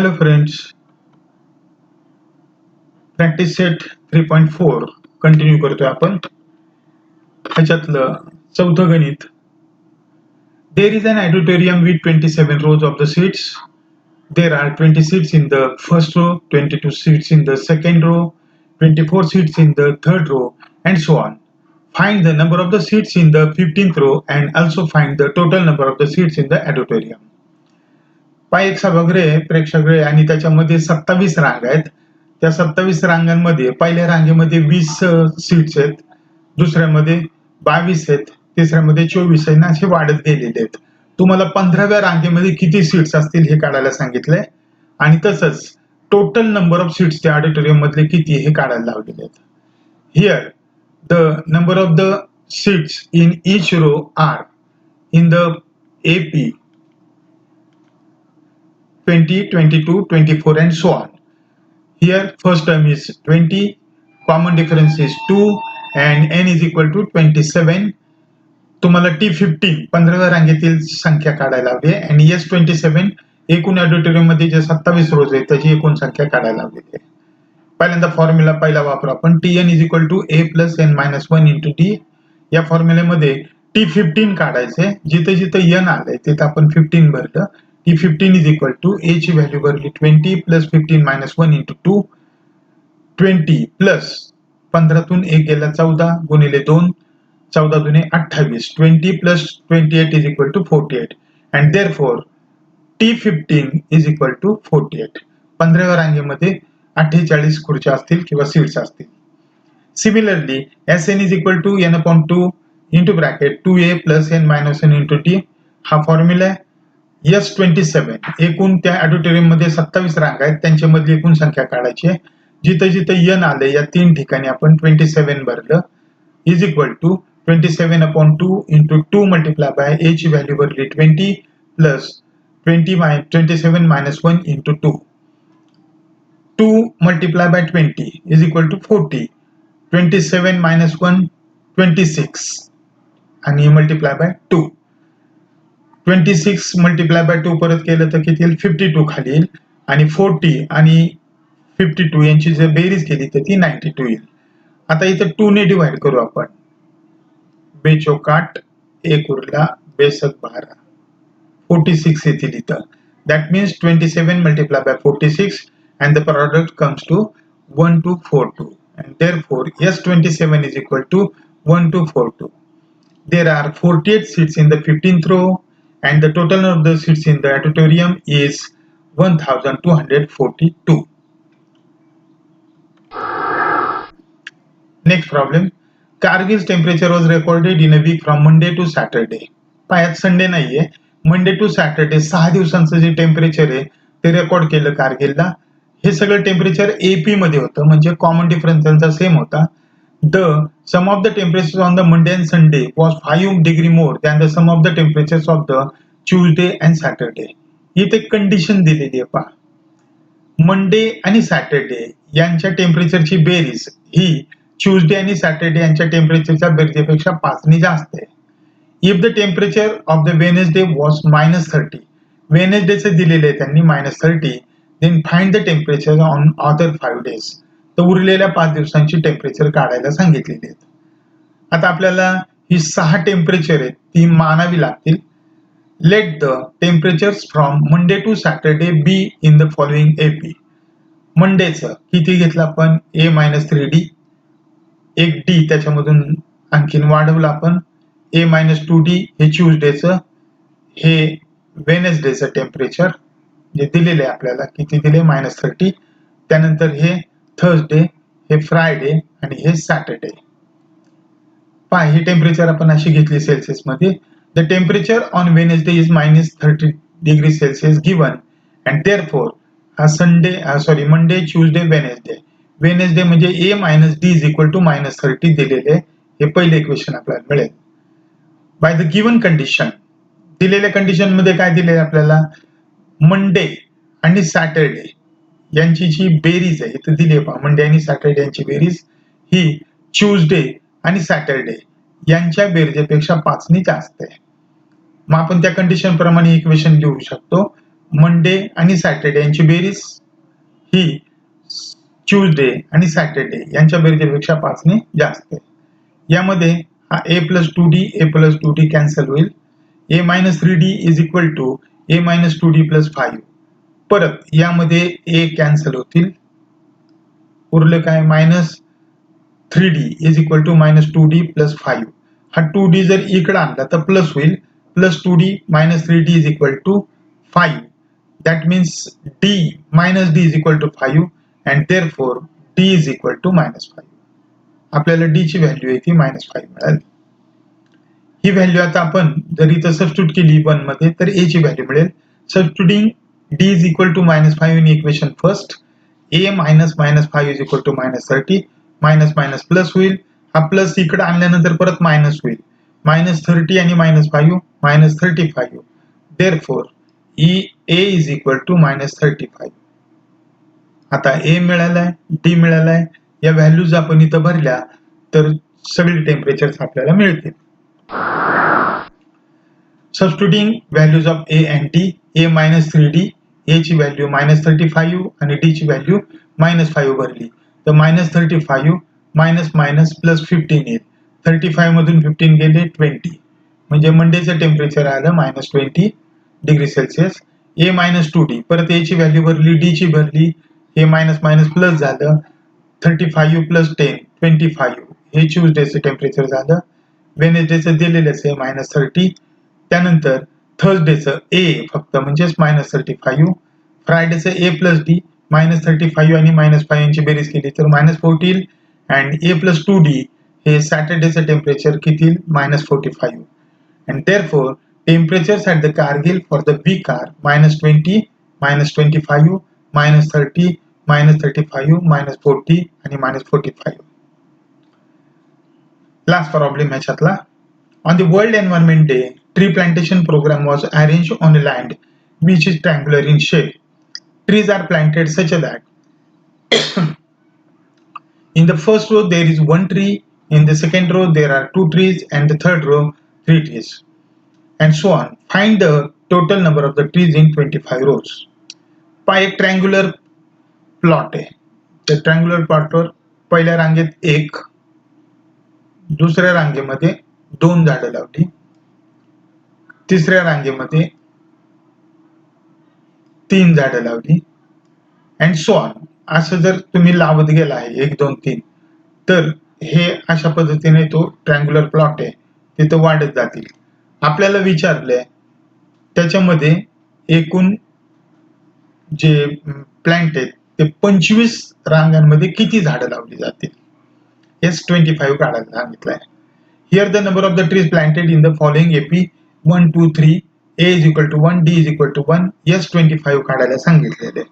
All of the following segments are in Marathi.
Hello friends, practice set 3.4 continue करतोय आपण. ह्याच्यातलं चौथं गणित. There is an auditorium with 27 rows of the seats. There are 20 seats in the first row, 22 seats in the second row, 24 seats in the third row, and so on. Find the number of the seats in the 15th row and also find the total number of the seats in the auditorium. पाय एक सभागृह प्रेक्षागृह आणि त्याच्यामध्ये 27 रांगा आहेत. त्या 27 रांगांमध्ये पहिल्या रांगेमध्ये 20 सीट्स आहेत, दुसऱ्यामध्ये 22 आहेत, तिसऱ्यामध्ये 24 आहेत, असे वाढत गेलेले आहेत. तुम्हाला 15व्या रांगेमध्ये किती सीट्स असतील हे काढायला सांगितलंय आणि तसंच टोटल नंबर ऑफ सीट्स त्या ऑडिटोरियम मधले किती हे काढायला लावलेले आहेत. Here the number of the seats in each row are in the AP 20, 22, 24 and so on. Here first term is 20, common difference is 2 and n is equal to 27. तुम्हाला T15 15व्या रांगेतील संख्या काढायला हवी आहे आणि S27 एकूण ऑडिटोरियम मध्ये जे 27 रोज आहेत त्याची एकूण संख्या काढायला हवी आहे. पहिल्यांदा फॉर्म्युला पहिला वापरू आपण. Tn is equal to a plus n minus 1 into t. या फॉर्म्युल्यामध्ये T15 काढायचे. जिथे जिथे n आलंय तिथे आपण 15 भरलं. T15 is equal to a ची व्हॅल्यू भरली 20 plus 15 minus 1 into 2. 20 plus 15 तून 1 गेला 14 गुणिले 2, 14 दुने 28. 20 plus 28 is equal to 48 and therefore T15 is equal to 48. 15व्या रांगेमध्ये 48 खुर्च्या असतील किंवा सीट्स असतील. Similarly, Sn is equal to n upon 2 into bracket 2a plus n minus n into t. हा फॉर्म्युला आहे. S27 एकूण त्या ऑडिटोरियम मध्ये 27 रांगा आहेत, त्यांच्यामधली एकूण संख्या काढायची आहे. जिथे जिथे n आले या तीन ठिकाणी आपण 27 भरलं is equal to 27 upon 2 into 2 multiply by a ची व्हॅल्यू भरली 20 plus 27 minus 1 into 2. 2 multiply by 20 is equal to 40. 27 minus 1 26 आणि मल्टिप्लाय बाय 2. 26 मल्टिप्लाय बाय 2 परत केलं तर किती येईल 52 खाली येईल आणि 40 आणि 52 यांची जर बेरीज केली तर ती 92 येईल. आता इथे 2 ने डिवाइड करू आपण. बेचोकाट 1 उरला बेसक 12 46 येतील इथं. That means 27 multiply by 46 and the product comes to 1242 and therefore S27 is equal to 1242. There are 48 seats in the 15th row and the total of the seats in the auditorium is 1242. Next problem. Kargil's temperature was recorded in a week from Monday to Saturday. पायात संडे नाहीये, मंडे टू सॅटरडे 6 दिवसांचं जे टेम्परेचर आहे ते रेकॉर्ड केलं कारगिलला. हे सगळं टेम्परेचर AP मध्ये होतं, म्हणजे कॉमन डिफरन्स त्यांचा सेम होता. The sum of the temperature on the Monday and Sunday was 5 degree more than the sum of the temperatures of the Tuesday and Saturday. इथे कंडिशन दिलेली आहे पहा. मंडे आणि सॅटरडे यांच्या टेम्परेचरची बेरीज ही ट्यूजडे आणि सॅटरडे यांच्या टेम्परेचरच्या बेरजेपेक्षा 5 ने जास्त आहे. If the temperature of the Wednesday was -30, वेनेसडेचे दिलेले आहे त्यांनी -30, then find the temperature on other 5 days. तर उरलेल्या 5 दिवसांची टेम्परेचर काढायला सांगितलेली आहेत. आता आपल्याला ही 6 टेम्परेचर आहेत ती मानावी लागतील. Let the temperatures from Monday to Saturday be in the following AP. मंडेचं किती घेतलं आपण A-3D, एक D त्याच्यामधून आणखीन वाढवलं आपण A-2D. हे ट्यूजडेचं, हे वेनेसडेचं टेम्परेचर जे दिलेले आहे आपल्याला किती दिले -30. त्यानंतर हे थर्सडे, हे फ्रायडे आणि हे सॅटरडे. पहा ही टेम्परेचर आपण अशी घेतली सेल्सिअस मध्ये. The temperature on Wednesday is -30 degree Celsius given and therefore हा Sunday Monday Tuesday Wednesday. Wednesday म्हणजे A-D इज इक्वल टू -30 दिलेले. हे पहिले इक्वेशन आपल्याला मिळेल. बाय द गिवन कंडिशन, दिलेल्या कंडिशन मध्ये काय दिले आपल्याला, मंडे आणि सॅटरडे यांची जी बेरीज आहे इथे दिली आहे पहा. मंडे आणि सॅटरडे यांची बेरीज ही ट्यूजडे आणि सॅटरडे यांच्या बेरजेपेक्षा 5 ने जास्त आहे. मग आपण त्या कंडिशन प्रमाणे इक्वेशन लिहू शकतो. मंडे आणि सॅटर्डे यांची बेरीज ही ट्यूजडे आणि सॅटर्डे यांच्या बेरजेपेक्षा 5 ने जास्त आहे. यामध्ये हा a+2d कॅन्सल होईल. a-3d is equal to a-2d plus 5. परत यामध्ये a कॅन्सल होतील, उरलं काय -3d is equal to -2d plus 5. हा 2d जर इकडे आणला तर प्लस होईल, plus 2d -3d is equal to 5. That means d minus d is equal to 5 and therefore d is equal to -5. आपल्याला d ची व्हॅल्यू आहे ती -5 मिळाली. ही व्हॅल्यू आता आपण जर इथं सबस्टिट्यूट केली 1 मध्ये तर a ची व्हॅल्यू मिळेल. Substituting d is equal to -5 in equation first, a minus -5 is equal to -30, minus plus होईल. हा प्लस इकडे आणल्यानंतर परत मायनस होईल. -30 आणि -5 -35. Therefore a is equal to -35. आता a मिळालाय, d मिळालाय. या व्हॅल्यूज आपण इथं भरल्या तर सगळे टेम्परेचर्स आपल्याला मिळतील. Substituting values of a and d, a-3d, a ची व्हॅल्यू -35 आणि d ची व्हॅल्यू -5 भरली तर -35 मायनस प्लस 15 येईल. 35 मधून 15 गेले 20, म्हणजे मंडेचं टेम्परेचर आलं -20 डिग्री सेल्सिअस. a-2d, परत a ची व्हॅल्यू भरली, d ची भरली, हे मायनस प्लस झालं. 35 प्लस 10 25, हे ट्यूजडेचं टेम्परेचर झालं. वेनेसडेचं दिलेलंच आहे -30. त्यानंतर थर्सडेचं a फक्त म्हणजेच -35. फ्रायडेचं a प्लस d, -35 आणि -5 यांची बेरीज केली तर -40 अँड a+2d हे सॅटर्डेचं टेम्परेचर किती -45. And therefore temperatures at the Kargil for the week are -20, -25, -30, -35, -40 आणि -45. Last problem ह्याच्यातला. On the World Environment Day, tree plantation program was arranged on a land which is triangular in shape. Trees are planted such that in the first row there is 1 tree, in the second row there are 2 trees, and the third row 3 trees, and so on. Find the total number of the trees in 25 rows. पहा एक ट्रायंग्युलर प्लॉट आहे. त्या ट्रायंग्युलर प्लॉटवर पहिल्या रांगेत 1, दुसऱ्या रांगेमध्ये 2 झाडं लावली, तिसऱ्या रांगेमध्ये 3 झाडं लावली, अँड सो ऑन. असं जर तुम्ही लावत गेला आहे 1 2 3 तर हे अशा पद्धतीने तो ट्रायंग्युलर प्लॉट आहे तिथं वाढत जातील. आपल्याला विचारलंय त्याच्यामध्ये एकूण जे प्लांट आहेत ते 25 रांगांमध्ये किती झाडं लावली जातील. S25 काढायला सांगितलंय. Here the number of the trees planted in the following AP 1 2 3, A is equal to 1, D is equal to 1, S25 काढायला सांगितलेले.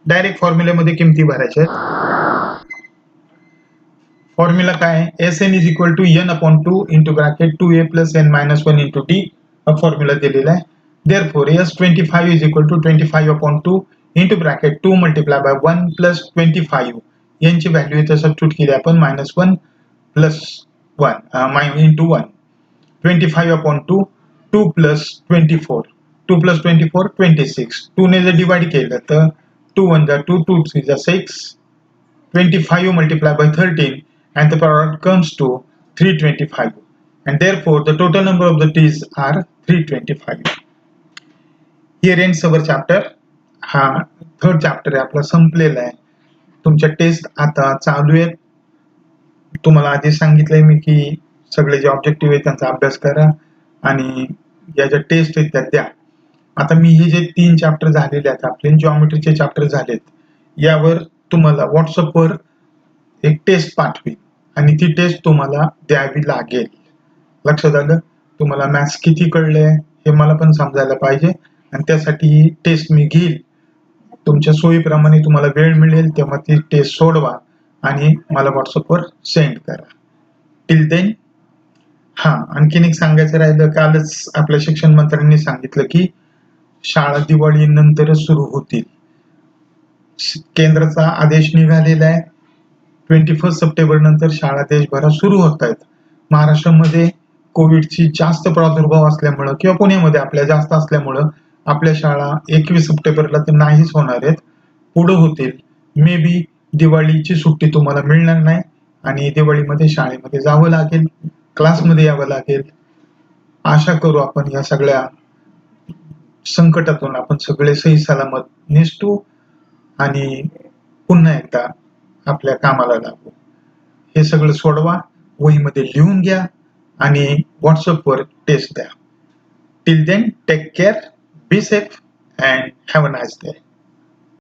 डायरेक्ट फॉर्म्युल्यामध्ये किमती भरायच्या आहेत. फॉर्म्युला काय आहे, Sn is equal to n/2 into bracket 2a plus n minus 1 into d. हा फॉर्म्युला दिलेला आहे. Therefore S25 is equal to 25/2 into bracket 2 multiplied by 1 plus 25. यांची व्हॅल्यू इथं सबस्टिट्यूट केली आपण -1 plus 1 into 1. 25/2, 2 plus 24, 2 plus 24 26. 2 ने जर डिवाइड केलं तर 2 1 जा 2, 2 3 जा 6, 25 multiplied by 13, and the product comes to 325, and therefore the total number of the trees are 325. Here ends our chapter. हा थर्ड चॅप्टर आहे आपला संपलेला आहे. तुमच्या टेस्ट आता चालू आहेत. तुम्हाला आधी सांगितलंय मी की सगळे जे ऑब्जेक्टिव्ह आहेत त्यांचा अभ्यास करा आणि या ज्या टेस्ट आहेत त्या द्या. आता मी हे जे 3 चॅप्टर झालेले आहेत आपले जिओमेट्रीचे चॅप्टर झालेत, यावर तुम्हाला व्हॉट्सअपवर एक टेस्ट पाठवी आणि ती टेस्ट तुम्हाला द्यावी लागेल. लक्षात आलं? तुम्हाला मॅथ्स किती कळलंय हे मला पण समजायला पाहिजे आणि त्यासाठी ही टेस्ट मी घेईल. तुमच्या सोयीप्रमाणे तुम्हाला वेळ मिळेल तेव्हा ती टेस्ट सोडवा आणि मला व्हॉट्सअपवर सेंड करा. टिल देन आणखीन एक सांगायचं राहिलं, कालच आपल्या शिक्षण मंत्र्यांनी सांगितलं की शाळा दिवाळी नंतरच सुरू होतील. केंद्राचा आदेश निघालेला आहे. 21 सप्टेंबर नंतर शाळा देशभरात सुरू होत आहेत. महाराष्ट्रामध्ये कोविडची जास्त प्रादुर्भाव असल्यामुळं किंवा पुण्यामध्ये आपल्या जास्त असल्यामुळं आपल्या शाळा 21 सप्टेंबरला तर नाहीच होणार आहेत, पुढे होतील. मे बी दिवाळीची सुट्टी तुम्हाला मिळणार नाही आणि दिवाळीमध्ये शाळेमध्ये जावं लागेल, क्लासमध्ये यावं लागेल. आशा करू आपण या सगळ्या संकटातून आपण सगळे सही सलामत निसटू आणि पुन्हा एकदा आपल्या कामाला लागू. हे सगळं सोडवा, वहीमध्ये लिहून घ्या आणि व्हॉट्सअपवर टेस्ट द्या. Till then take care, be safe and have a nice day.